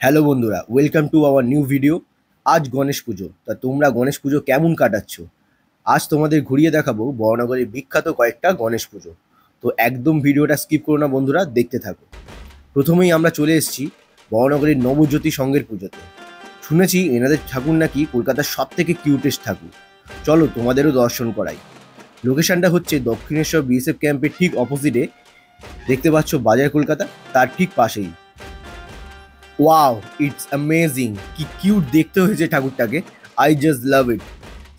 Hello বন্ধুরা, welcome to our new video. আজ গণেশ পুজো। তা তোমরা গণেশ পুজো কেমন কাটাচ্ছ? আজ তোমাদের ঘুরিয়ে দেখাবো বরানগরের বিখ্যাত কয়েকটা গণেশ পুজো। তো একদম ভিডিওটা স্কিপ করো না বন্ধুরা, দেখতে থাকো। প্রথমেই আমরা চলে এসেছি বরানগরের নবজ্যোতি সংঘের পুজোতে। শুনেছি এনাদের ঠাকুর নাকি কলকাতার সব থেকে কিউটেস্ট ঠাকুর। চলো তোমাদেরও দর্শন করাই। লোকেশনটা হচ্ছে দক্ষিণেশ্বর বিএসএফ ক্যাম্পের ঠিক অপোজিটে। দেখতে পাচ্ছ বাজার কলকাতা, তার ঠিক পাশেই। Wow, it's amazing! কি কিউট দেখতে হয়েছে ঠাকুরটাকে। I just love it.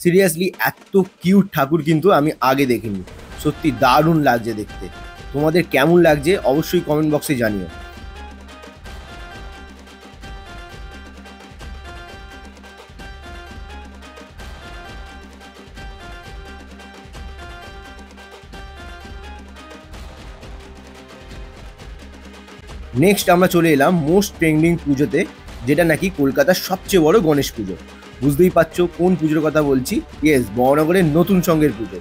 Seriously এত কিউট ঠাকুর কিন্তু আমি আগে দেখিনি। সত্যি দারুণ লাগছে দেখতে। তোমাদের কেমন লাগছে অবশ্যই কমেন্ট বক্সে জানিও। নেক্সট আমরা চলে এলাম মোস্ট ট্রেন্ডিং পুজোতে, যেটা নাকি কলকাতার সবচেয়ে বড় গণেশ পুজো। বুঝতেই পারছো কোন পুজোর কথা বলছি। ইয়েস, বরানগরের নতুন সঙ্গের পুজো।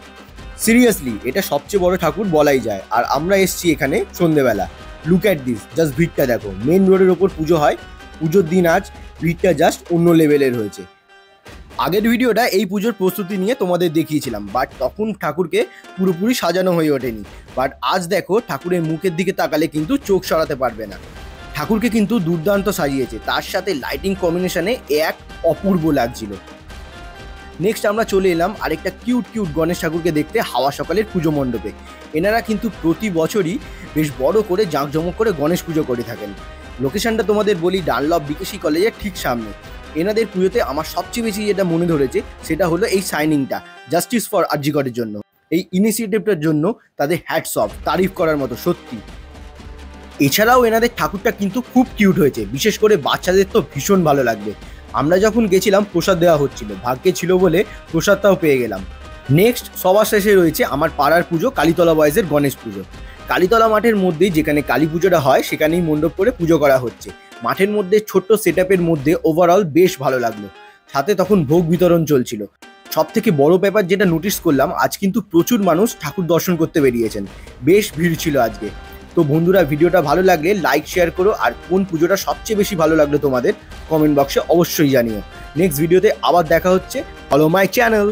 সিরিয়াসলি এটা সবচেয়ে বড় ঠাকুর বলাই যায়। আর আমরা এসছি এখানে সন্ধেবেলা। লুক অ্যাট দিস, জাস্ট ভিড়টা দেখো। মেন রোডের ওপর পুজো হয়। পুজোর দিন আজ ভিড়টা জাস্ট অন্য লেভেলের হয়েছে। আগের ভিডিওটা এই পুজোর প্রস্তুতি নিয়ে তোমাদের দেখিয়েছিলাম, বাট তখন ঠাকুরকে পুরোপুরি সাজানো হয়ে ওঠেনি। বাট আজ দেখো ঠাকুরের মুখের দিকে তাকালে কিন্তু চোখ সরাতে পারবে না। ঠাকুরকে কিন্তু দুর্দান্ত সাজিয়েছে, তার সাথে লাইটিং কম্বিনেশনে এক অপূর্ব লাগছিল। নেক্সট আমরা চলে এলাম আরেকটা কিউট কিউট গণেশ ঠাকুরকে দেখতে হাওয়া সকালের পুজো মণ্ডপে। এনারা কিন্তু প্রতি বছরই বেশ বড় করে জাঁকজমক করে গণেশ পুজো করে থাকেন। লোকেশনটা তোমাদের বলি, ডানলপ বিকেসি কলেজের ঠিক সামনে। এনাদের পুজোতে আমার সবচেয়ে বেশি যেটা মনে ধরেছে সেটা হলো এই সাইনিংটা, জাস্টিস ফর আরজিকরের জন্য। এই ইনিশিয়েটিভটার জন্য তাদের হ্যাটস অফ, তারিফ করার মতো সত্যি। এছাড়াও এনাদের ঠাকুরটা কিন্তু খুব কিউট হয়েছে, বিশেষ করে বাচ্চাদের তো ভীষণ ভালো লাগবে। আমরা যখন গেছিলাম প্রসাদ দেওয়া হচ্ছিল, ভাগ্যে ছিল বলে প্রসাদটাও পেয়ে গেলাম। নেক্সট সবার শেষে রয়েছে আমার পাড়ার পুজো, কালীতলা বয়েজের গণেশ পুজো। কালীতলা মাঠের মধ্যেই যেখানে কালী পুজোটা হয় সেখানেই মণ্ডপ করে পুজো করা হচ্ছে। মাঠের মধ্যে ছোট্ট সেটআপের মধ্যে ওভারঅল বেশ ভালো লাগলো। সাথে তখন ভোগ বিতরণ চলছিল। সব থেকে বড় ব্যাপার যেটা নোটিস করলাম, আজ কিন্তু প্রচুর মানুষ ঠাকুর দর্শন করতে বেরিয়েছেন। বেশ ভিড় ছিল আজকে। তো বন্ধুরা, ভিডিওটা ভালো লাগলে লাইক শেয়ার করো। আর কোন পুজোটা সবচেয়ে বেশি ভালো লাগলো তোমাদের কমেন্ট বক্সে অবশ্যই জানিও। নেক্সট ভিডিওতে আবার দেখা হচ্ছে। Follow my channel.